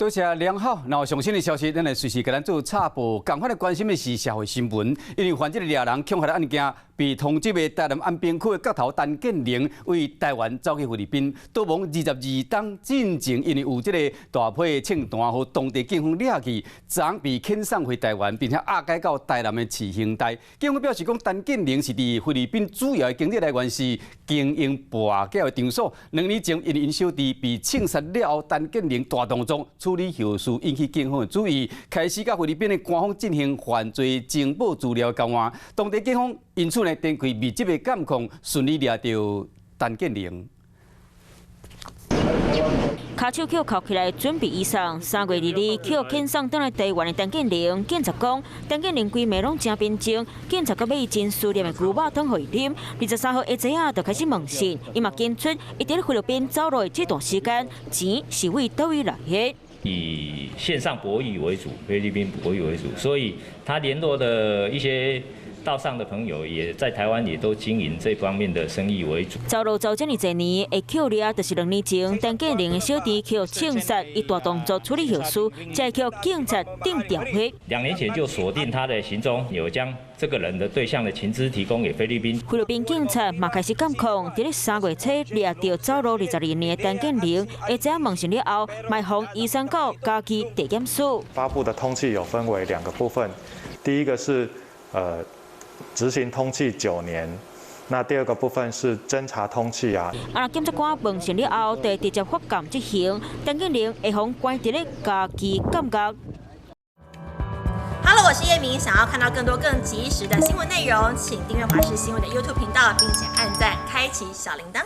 多谢良好，然后上新的消息，咱来随时给咱做插播。共款的关心的是社会新闻，因为犯这个掠人恐吓的案件，被通缉的台南安平区的角头陈建玲为台湾走去菲律宾，躲亡22天进前，因为有这个大批的庆单，和当地警方抓去，昨被遣送回台湾，并且押解到台南的市刑台。警方表示讲，陈建玲是伫菲律宾主要的经济来源是经营跋筊的场所。2年前，因因小弟被枪杀了后，陈建玲大动作处理后事，引起警方的注意，开始甲菲律宾的官方进行犯罪情报资料交换。当地警方因此呢，展开密集的监控，顺利抓到陈建玲。卡手扣铐起来，准备移送。3月2日，扣遣送返来台湾的陈建玲，警察讲，陈建玲规暝拢真平静，警察搁买真思念的牛肉汤给伊啉。23号下晡啊，就开始问讯，伊嘛检出，伊伫菲律宾走路的这段时间，钱是为倒位来的。以线上博弈为主，菲律宾博弈为主，所以他联络的一些道上的朋友也在台湾也都经营这方面的生意为主。走路走这么多年，会扣掠就是2年前，陈建玲的小弟扣枪杀，伊大动作处理后事，才扣警察定调回。2年前就锁定他的行踪，有将这个人的对象的情资提供给菲律宾。菲律宾警察嘛开始监控，伫咧3月初掠到走路22年的陈建玲，下晡问讯了后，卖方移送到家己地检署。发布的通缉有分为2个部分，第一个是执行通缉9年，那第2个部分是侦查通缉啊。检察官问讯了后，就直接发监执行，陈建玲会方关伫咧家己监狱。Hello， 我是叶明。想要看到更多更及时的新闻内容，请订阅华视新闻的 YouTube 频道，并且按赞，开启小铃铛。